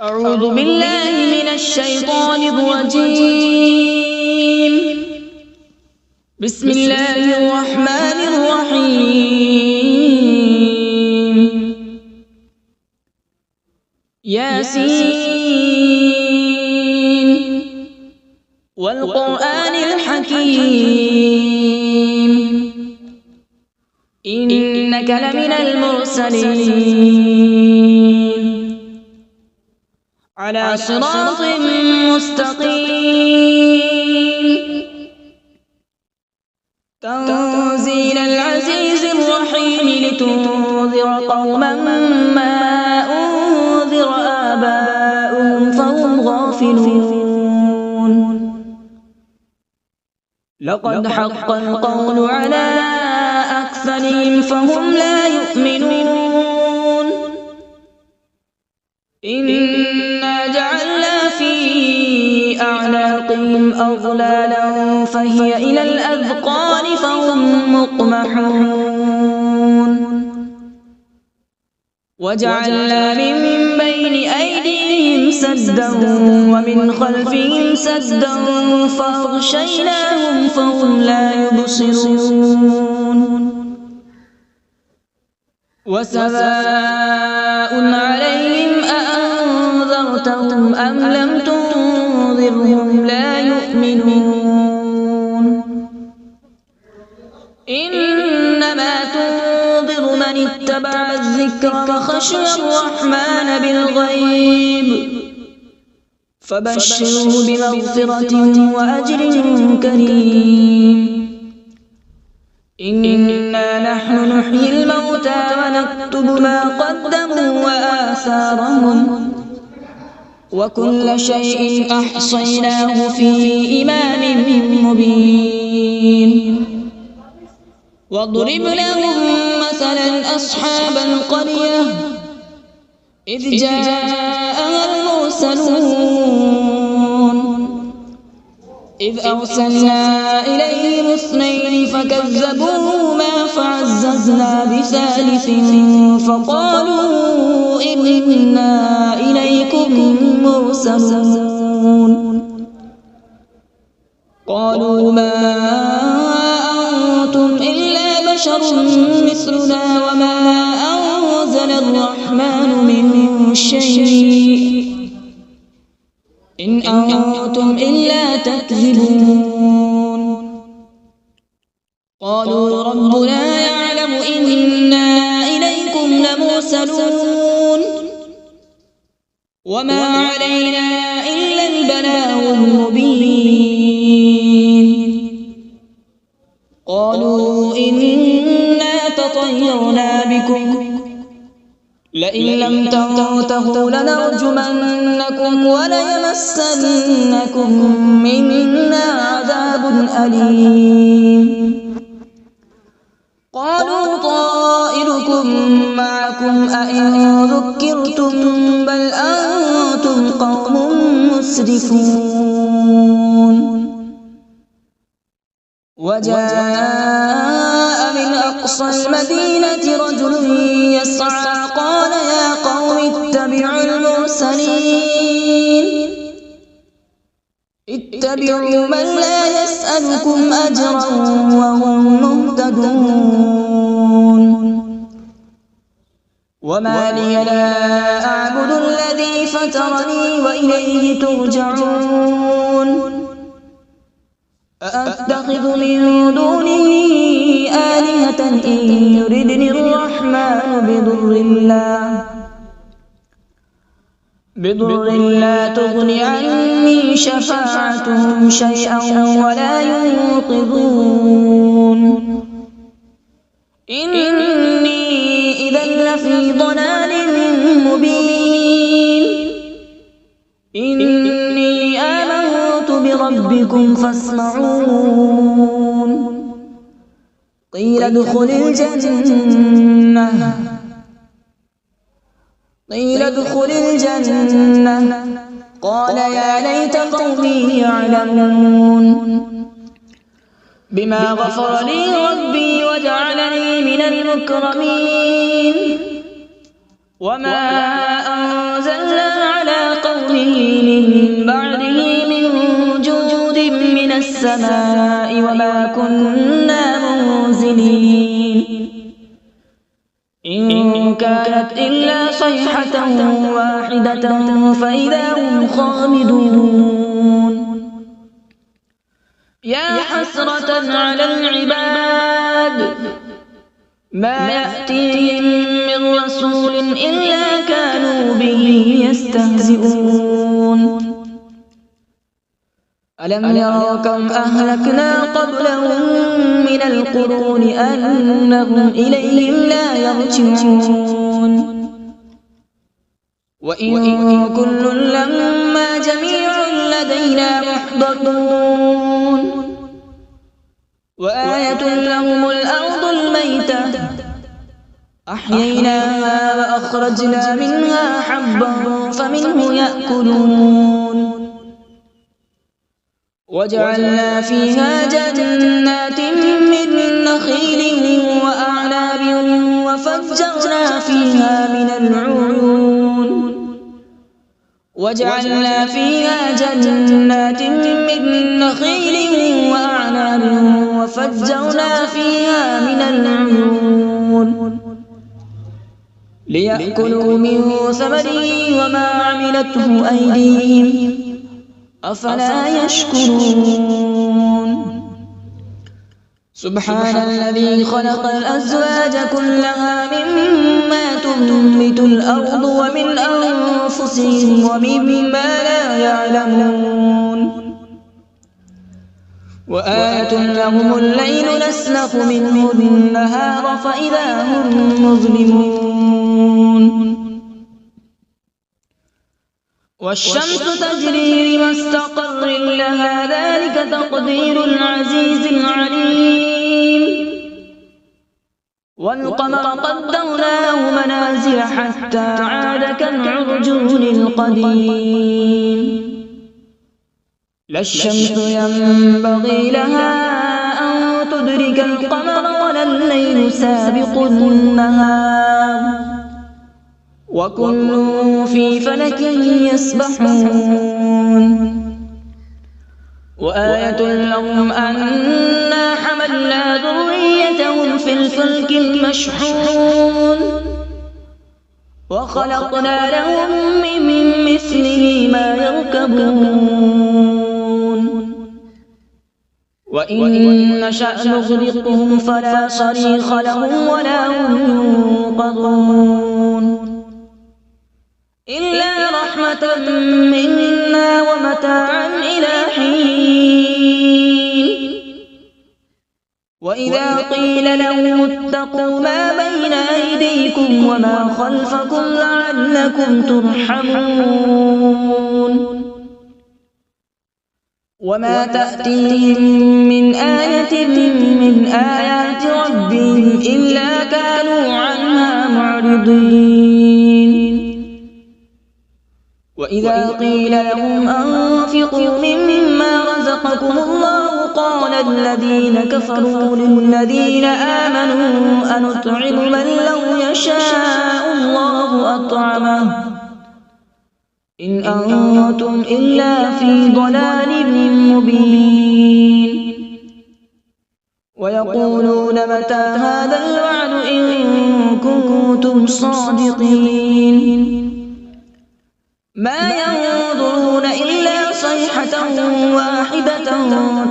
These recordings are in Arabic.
أعوذ بالله من الشيطان الرجيم. بسم الله الرحمن الرحيم. ياسين والقرآن الحكيم إنك لمن المرسلين على صراط مستقيم تنزيل العزيز الرحيم لتنذر قوما ما أنذر آباؤهم فهم غافلون. لقد حق القول على أكثرهم فهم لا يؤمنون. إنا جعلنا في أعناقهم أغلالا فهي إلى الأذقان فهم مقمحون. وجعلنا من بين أيديهم سدا ومن خلفهم سدا فأغشيناهم فهم لا يبصرون. وسواء عليهم أأنذرتهم أم لم تنذرهم لا يؤمنون. إنما تنذر من اتبع الذكر وخشي الرحمن بالغيب فبشره بمغفرة وأجر كريم. إنا نحن نحيي الموتى ونكتب ما قدموا وآثارهم وكل شيء أحصيناه في إمام مبين. واضرب لهم مثلا أصحاب القرية إذ جاءها المرسلون إذ أرسلنا إليهم اثنين فكذبوهما فعززنا بثالث فقالوا إنا إليكم مرسلون. قالوا ما أنتم إلا بشر مثلنا وما أنزل الرحمن من شيء إن أنتم إلا تكذبون. قالوا ربنا يعلم إنا إليكم لمرسلون وما علينا إلا البلاغ المبين. قالوا إنا تطيرنا بكم لئن لم تنتهوا لنرجمنكم وليمسنكم منا عذاب أليم. قالوا طائركم معكم أئن ذكرتم بل أنتم قوم مسرفون. وجاء من أقصى المدينة رجل يسعى قال يا قوم اتبعوا المرسلين اتبعوا من لا يسألكم أجرا وهم مهتدون. وما لي لا أعبد الذي فطرني وإليه ترجعون. أأتخذ من دونه آلهة إن يردني الرحمن بضر لا تغن عني شفاعتهم شيئا ولا ينقذون. إني إذا لفي ضلال مبين. إني آمنت بربكم فاسمعون. قيل ادخل الجنة قال يا ليت قومي يعلمون. بما غفر لي ربي وجعلني من المكرمين. وما أنزلنا على من بعده من جود من السماء وما كنا منزلين إن كانت إلا صيحة واحدة فإذا هم خامدون يا حسرة على العباد ما يأتيهم من رسول إلا كانوا به يستهزئون ألم يروا كم أهلكنا قبلهم من القرون أنهم إليهم لا يرجعون وإن كل لما جميع لدينا محضرون وآية لهم الأرض الميتة أحييناها وأخرجنا منها حبا فمنه يأكلون وجعلنا فيها جنات من نخيل وأعناب وفجرنا فيها من العيون وجعلنا فيها جنات من نخيل وأعناب وفجرنا فيها من العيون ليأكلوا من ثمره وما عملته أيديهم أفلا يشكرون سبحان الذي خلق الأزواج كلها مما تنبت الأرض ومن أنفسهم ومما لا يعلمون وآية لهم الليل نسلخ منه النهار فإذا هم مظلمون والشمس تجري لمستقر لها ذلك تقدير العزيز العليم والقمر قدرناه منازل حتى عاد كالعرجون القديم لا الشمس ينبغي لها أن تدرك القمر ولا الليل سابق النهار وكل في فلك يسبحون وآية لهم أنا حملنا ذريتهم في الفلك المشحون وخلقنا لهم من مثله ما يركبون وإن نشأ نغرقهم فلا صريخ لهم ولا هم ينقذون إلا رحمة منا ومتاعا إلى حين وإذا قيل لهم اتقوا ما بين أيديكم وما خلفكم لعلكم ترحمون وما تأتيهم من آية من آيات ربهم إلا كانوا عنها معرضين وإذا قيل لهم أنفقوا مما رزقكم الله قال الذين كفروا للذين آمنوا أنطعم من لو يشاء الله أطعمه إن أنتم إلا في ضلال مبين ويقولون متى هذا الوعد إن كنتم صادقين ما ينظرون إلا صيحة واحدة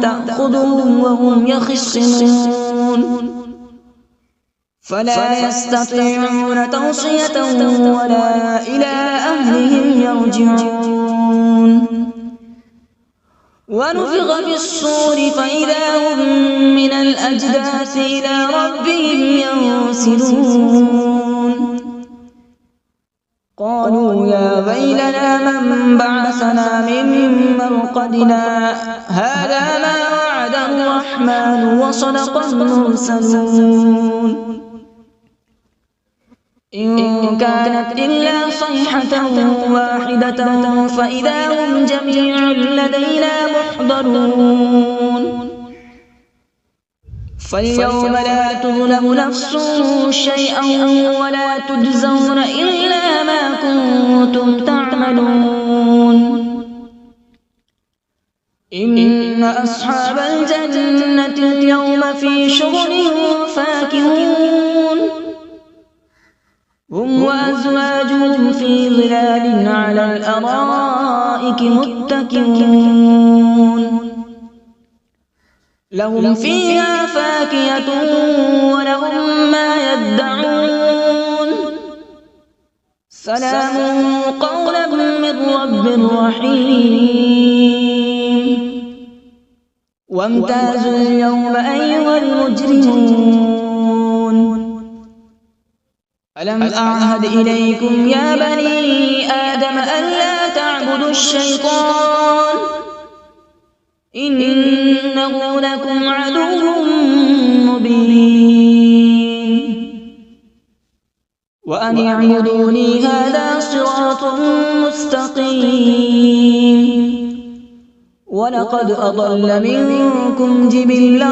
تأخذهم وهم يخصمون فلا يستطيعون توصية ولا إلى أهلهم يرجعون ونفخ في الصور فإذا هم من الأجداث إلى ربهم ينسلون قالوا يا ويلنا من بعثنا من مرقدنا هذا ما وعد الرحمن وصدق المرسلون إن كانت إلا صيحة واحدة فإذا هم جميع لدينا محضرون فاليوم لا تظلم نفس شيئا ولا تجزون إلا ما كنتم تعملون إن أصحاب الجنة اليوم في شغل فاكهون هم وأزواجهم في ظلال على الأرائك متكئون لهم فيها فاكهة ولهم ما يدعون سلام قولا من رب رحيم وامتازوا اليوم أيها المجرمون ألم أعهد إليكم يا بني آدم ألا تعبدوا الشيطان إنه لكم عدو مبين وأن اعبدوني هذا صراط مستقيم ولقد أضل منكم جبلا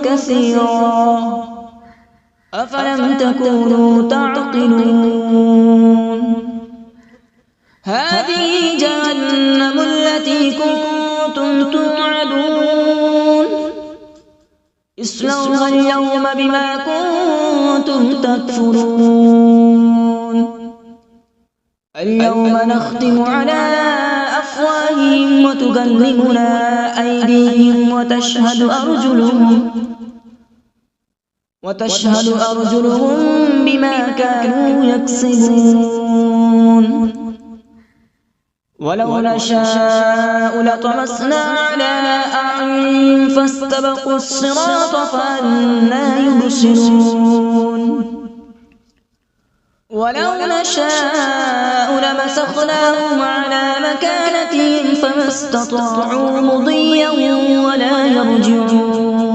كثيرا أفلم تكونوا تعقلون هذه جهنم التي كنتم توعدون اصلوها اليوم بما كنتم تكفرون اليوم نختم على أفواههم وتكلمنا أيديهم وتشهد أرجلهم بما كانوا يكسبون ولو نشاء لطمسنا على أعينهم فاستبقوا الصراط فأنى يبصرون ولو نشاء لمسخناهم على مكانتهم فما استطاعوا مضيا ولا يرجعون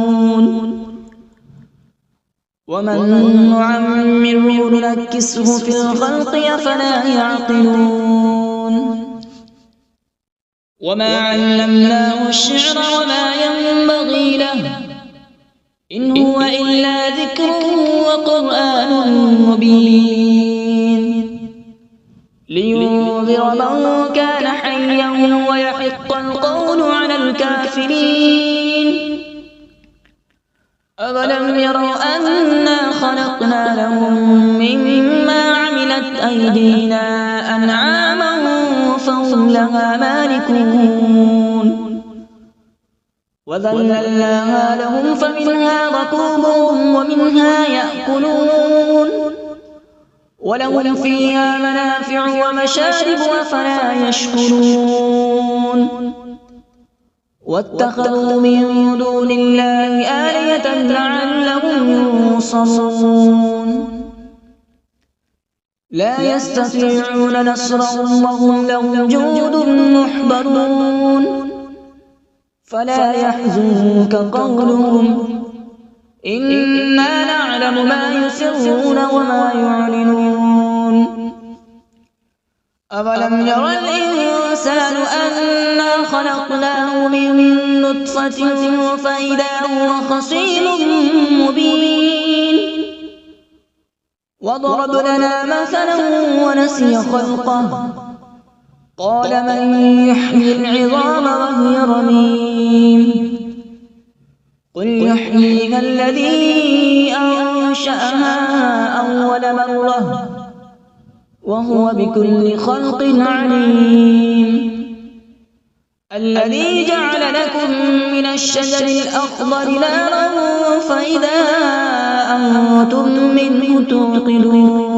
ومن نعمره ننكسه في الخلق أفلا يعقلون وما علمناه الشعر وما ينبغي له إن هو إلا ذكر وقرآن مبين لينذر من كان حيا ويحق القول على الكافرين أولم يروا أنا خلقنا لهم مما عملت أيدينا أنعاما فهم لها مالكون وذللناها لهم فمنها ركوبهم ومنها يأكلون ولهم فيها منافع ومشارب أفلا يشكرون واتخذوا من دون الله آلهة لعلهم ينصرون لا يستطيعون نصرهم وهم لهم جند محضرون فلا يحزنك قولهم إنا نعلم ما يسرون وما يعلنون أولم ير الإنسان أنا خلقناه من نطفة فإذا هو خصيم مبين وضرب لنا مثلا ونسي خلقه قال من يحيي العظام وهي رميم قل يحييها الذي أنشأها أول مرة وهو بكل خلق عليم الذي جعل لكم من الشجر الأخضر نارا فإذا أنتم منه توقدون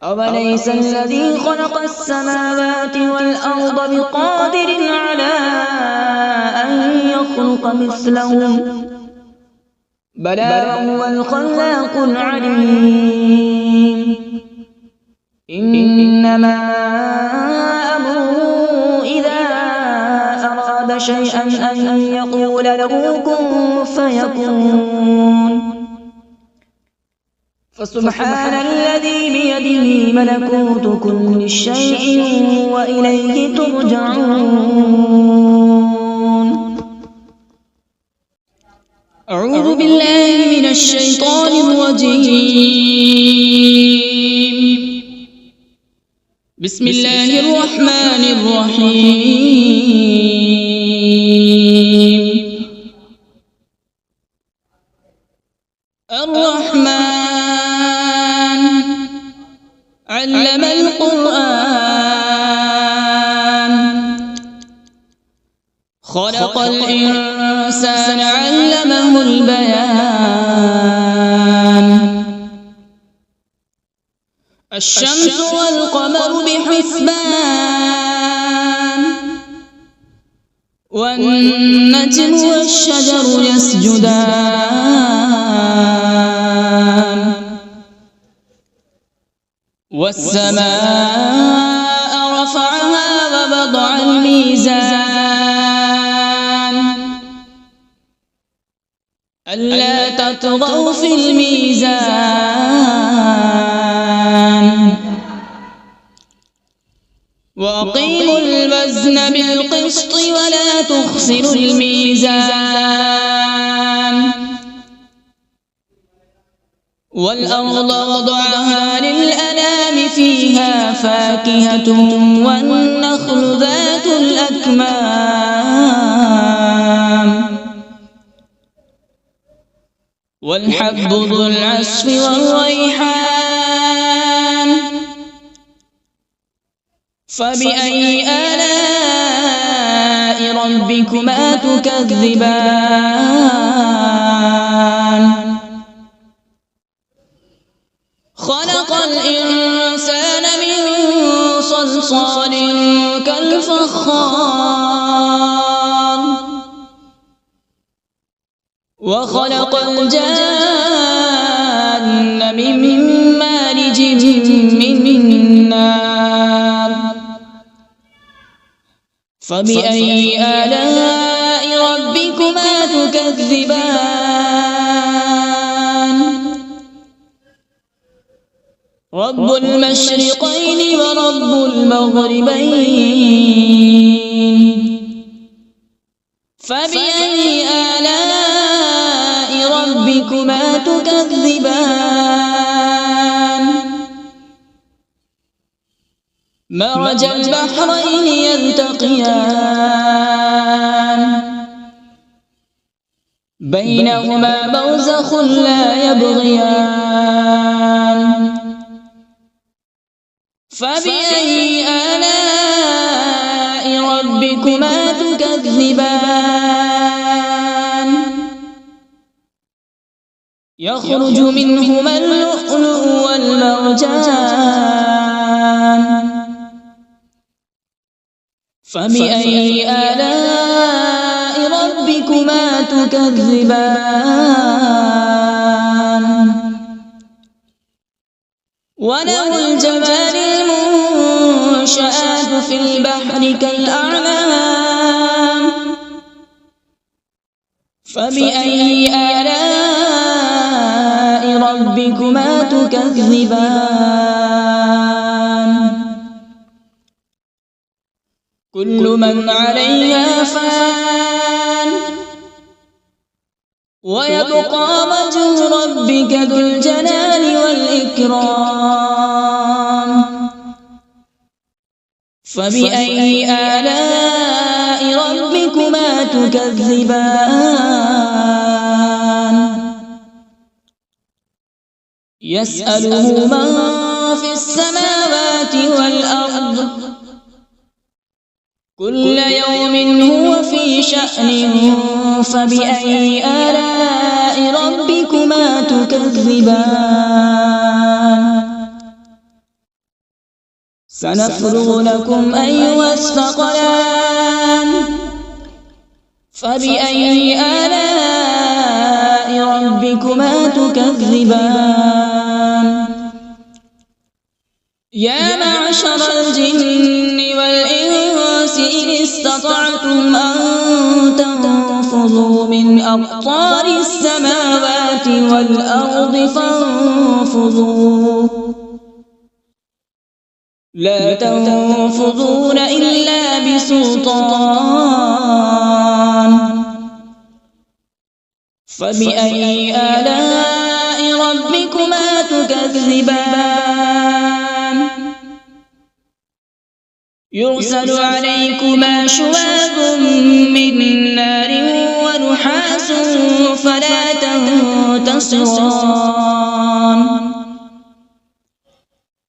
أوليس الذي خلق السماوات والأرض بقادر على أن يخلق مثلهم بلى هو الخلاق العليم إنما أمره إذا أراد شيئا أن يقول له كن فيكون فسبحان الذي بيده ملكوت كل شيء وإليه ترجعون أعوذ بالله من الشيطان الرجيم بسم الله الرحمن الرحيم. الرحمن علم القرآن، خلق الإنسان علمه البيان. الشمس والقمر بحسبان، والنجم والشجر يسجدان. والسماء رفعها ووضع الميزان، ألا تطغوا في الميزان. وأقيموا الوزن بالقسط ولا تخسروا الميزان. والأرض وضعها للأنام، فيها فاكهة والنخل ذات الأكمام، والحب ذو العصف والريحان. فبأي آلاء ربكما تكذبان؟ خلق الإنسان من صلصال كالفخار، وخلق الجان من مارج من نار. فبأي آلاء ربكما تكذبان؟ رب المشرقين ورب المغربين. فبأي آلاء ربكما تكذبان؟ مرج البحرين يلتقيان، بينهما برزخ لا يبغيان. فبأي آلاء ربكما تكذبان؟ يخرج منهما اللؤلؤ والمرجان. فبأي آلاء ربكما تكذبان؟ وله الجوار المنشآت في البحر كالأعلام. فبأي آلاء ربكما تكذبان؟ كل من عليها فان، ويبقى وجه ربك ذو الجلال والإكرام. فبأي آلاء ربكما تكذبان؟ يسأله من في السماوات والأرض، كل يوم هو في شأن. فبأي آلاء ربكما تكذبان؟ سنفرغ لكم أيها الثقلان. فبأي آلاء ربكما تكذبان؟ يا معشر الجن والإنس إن استطعتم أن تنفذوا من أقطار السماوات والأرض فانفذوا، لا تنفذون إلا بسلطان. فبأي آلاء ربكما تكذبان؟ يرسل عليكما شواظ من نار ونحاس فلا تنتصران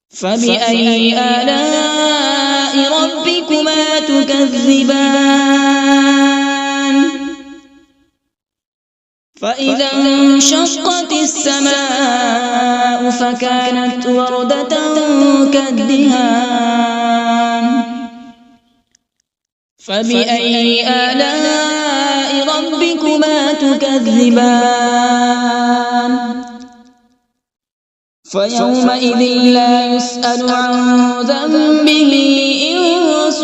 فبأي آلاء ربكما تكذبان فإذا انشقت السماء فكانت وردة كالدهان فبأي آلاء ربكما تكذبان فيومئذ لا يسأل عن ذنبه إنس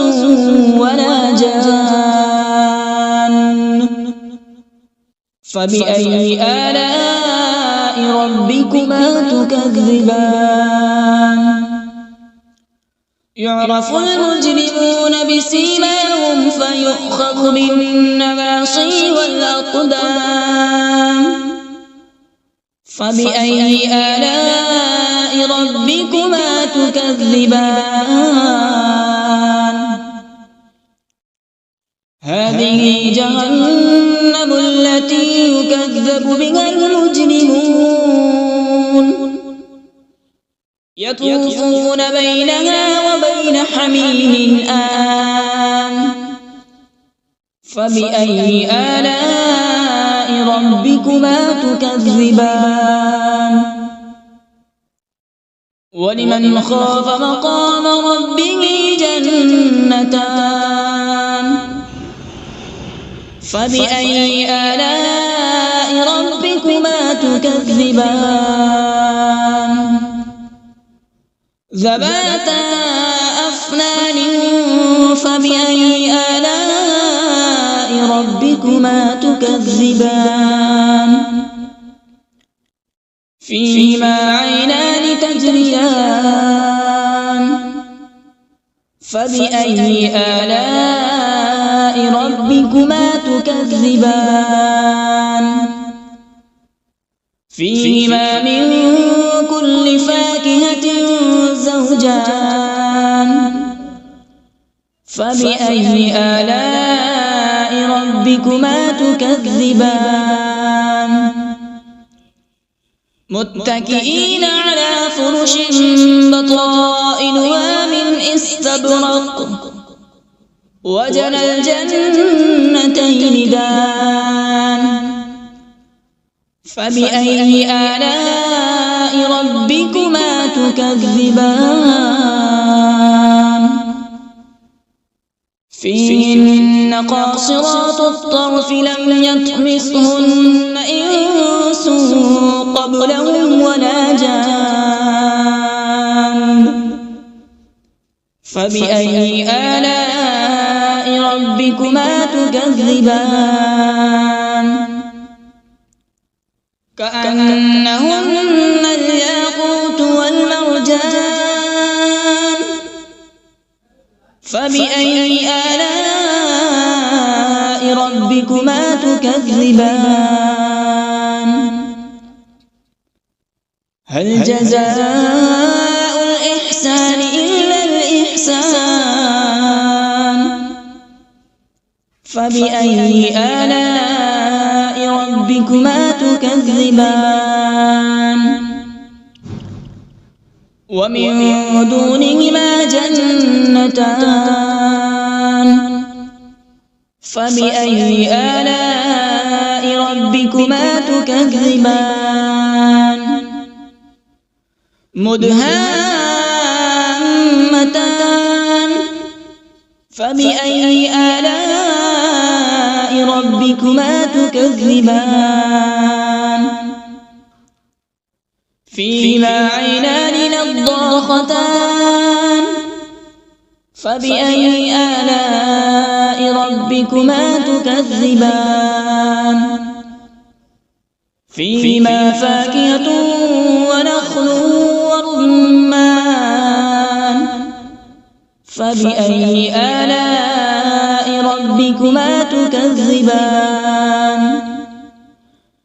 ولا جان فبأي آلاء ربكما تكذبان يعرف المجرمون بسيماهم فيؤخذ بالنواصي والأقدام فبأي آلاء ربكما تكذبان هذه جهنم التي يكذب بها المجرمون يطوفون بينها وبين حميم آن فبأي آلاء ربكما تكذبان ولمن خاف مقام ربه جنتان فبأي آلاء ربكما تكذبان ذواتا أفنان فبأي آلاء ربكما تكذبان فيهما عينان تجريان فبأي آلاء ربكما تكذبان فيهما من كل فاكهة زوجان فبأي آلاء ربكما تكذبان متكئين على فرش بطائنها من استبرق وجنى الجنتين دان فبأي آلاء ربكما تكذبان فيهن قاصرات الطرف لم يطمثهن إنس قبلهم ولا جان فبأي آلاء ربكما تكذبان كأنهن الياقوت والمرجان فبأي آلاء ربكما تكذبان هل جزاء الإحسان إلا الإحسان فبأي آلاء ربكما تكذبان ومن دونهما جنتان فبأي آلاء ربكما تكذبان مدهامتان فبأي آلاء ربكما تكذبان فيهما عينان نضاختان فبأي آلاء ربكما تكذبان فيهما فاكهة ونخل ورمان فبأي آلاء ربكما تكذبان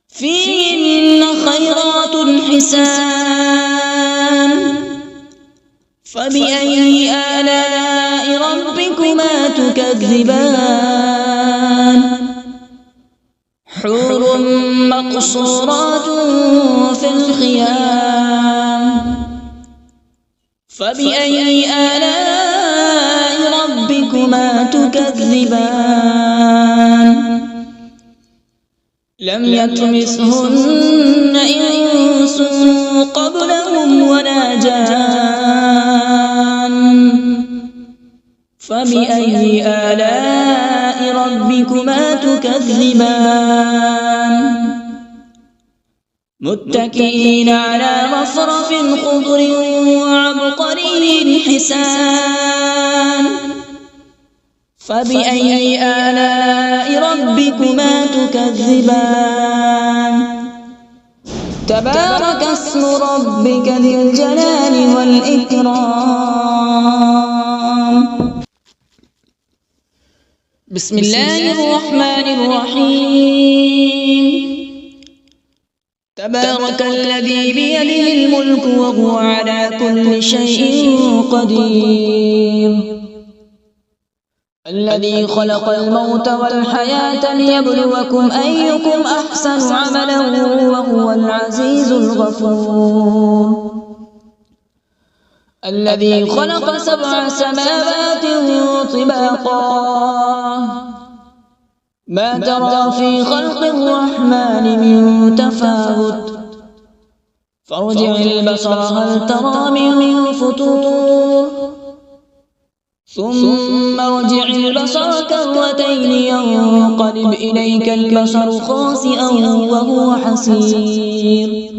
فيهن خيرات حسان فبأي آلاء ربكما تكذبان حور مقصورات في الخيام فبأي آلاء ربكما تكذبان لم يطمثهن إنس قبلهم ولا جان فبأي آلاء ربكما تكذبان متكئين على رفرف خضر وعبقري حسان فبأي آلاء ربكما تكذبان تبارك اسم ربك ذي الجلال والإكرام بسم الله الرحمن الرحيم تبارك الذي بيده الملك وهو على كل شيء قدير الذي خلق الموت والحياة ليبلوكم أيكم أحسن عملا وهو العزيز الغفور الذي خلق 7 سماوات طباقا ما ترى في خلق الرحمن من تفاوت فارجع البصر هل ترى من فطور ثم ارجع البصر كرتين ينقلب إليك البصر خاسئا وهو حسير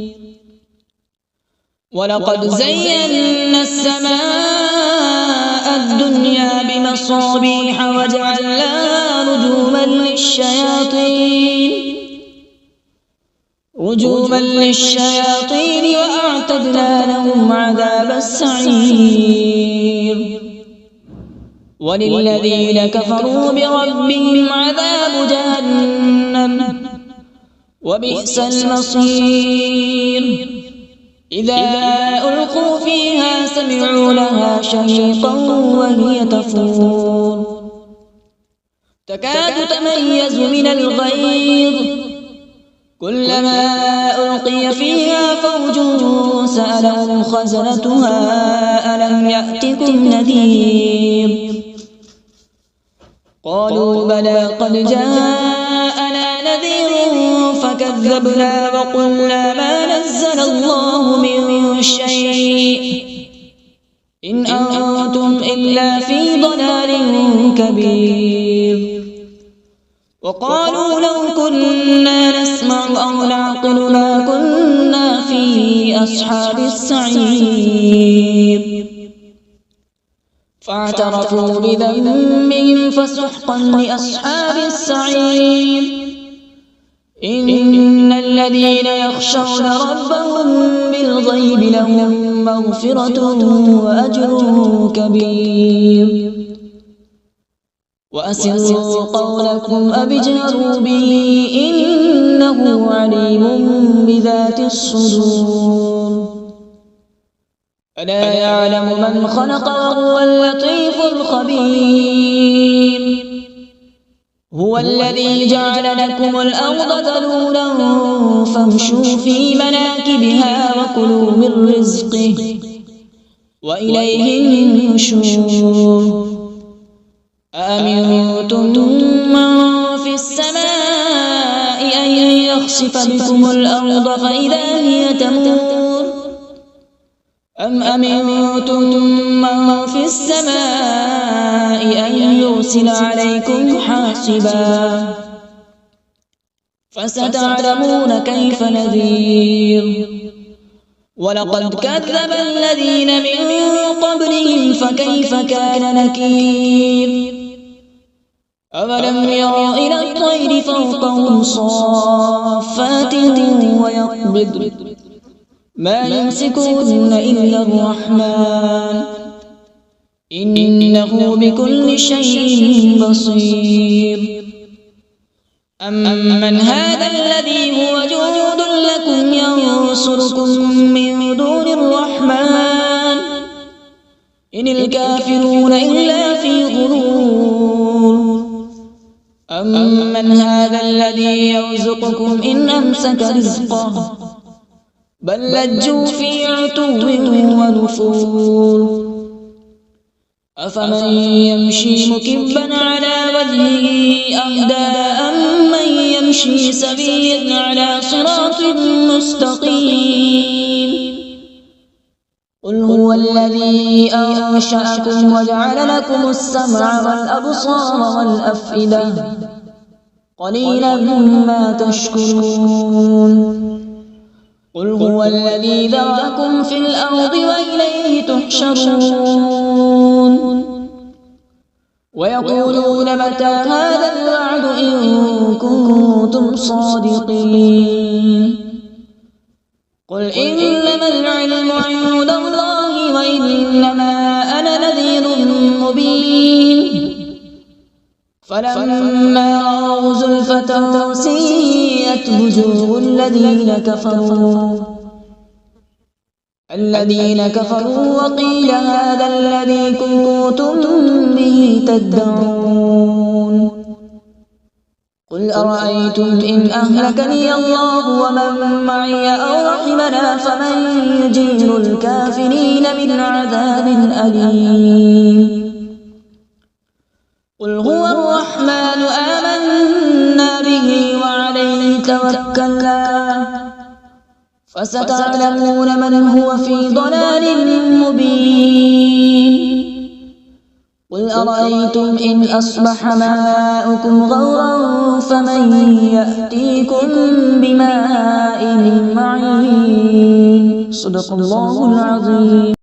ولقد زينا السماء الدنيا بمصابيح وجعلناها رجوما للشياطين وأعتدنا لهم عذاب السعير وللذين كفروا بربهم عذاب جهنم وبئس المصير إذا ألقوا فيها سمعوا لها شهيقا وهي تفور تكاد تميز من الغيظ كلما ألقي فيها فوج سألهم خزنتها ألم يأتكم نذير قالوا بلى قد جاءنا نذير فكذبنا وقلنا ما نزل الله من شيء إن أنتم إلا في ضلال كبير وقالوا لو كنا نسمع أو نعقل ما كنا في أصحاب السعير فاعترفوا بذنبهم فسحقا لأصحاب السعير إن الذين يخشون ربهم بالغيب لهم مغفرة وأجر كبير وأسروا قولكم أو اجهروا به إنه عليم بذات الصدور ألا يعلم من خلق وهو اللطيف الخبير هو الذي جعل لكم الأرض ذلولا فامشوا في مناكبها وكلوا من رزقه وإليه النشور أأمنتم من في السماء أن يخسف بكم الأرض فإذا هي تمور أم أمنتم من في السماء أن يرسل عليكم حاصبا فستعلمون كيف نذير ولقد كذب الذين من قبلهم فكيف كان نكير أولم يروا إلى الطير فوقهم صافات ويقبض ما يمسكون إلا الرحمن إنه بكل شيء بصير أمن هذا الذي هو جند لكم ينصركم من دون الرحمن إن الكافرون إلا في غرور أمن هذا الذي يرزقكم إن أمسك رزقه بل لجوا في عتو ونفور أفمن يمشي مكبا على وجهه أهدى أمن يمشي سويا على صراط مستقيم قل هو الذي أنشأكم وجعل لكم السمع والأبصار والأفئدة قليلا ما تشكرون قل هو الذي ذرأكم في الأرض وإليه تحشرون ويقولون متى هذا الوعد إن كنتم صادقين قل إنما العلم عند الله وإنما أنا نذير مبين فلما رأوا زلفة سيئت وجوه الذين كفروا وقيل هذا الذي كنتم به تدعون قل أرأيتم إن أهلكني الله ومن معي أو رحمنا فمن يجير الكافرين من عذاب أليم قل هو الرحمن آمنا به وعليه توكلنا فستعلمون من هو في ضلال مبين قل أرأيتم إن أصبح ماؤكم غورا فمن يأتيكم بماء معين صدق الله العظيم.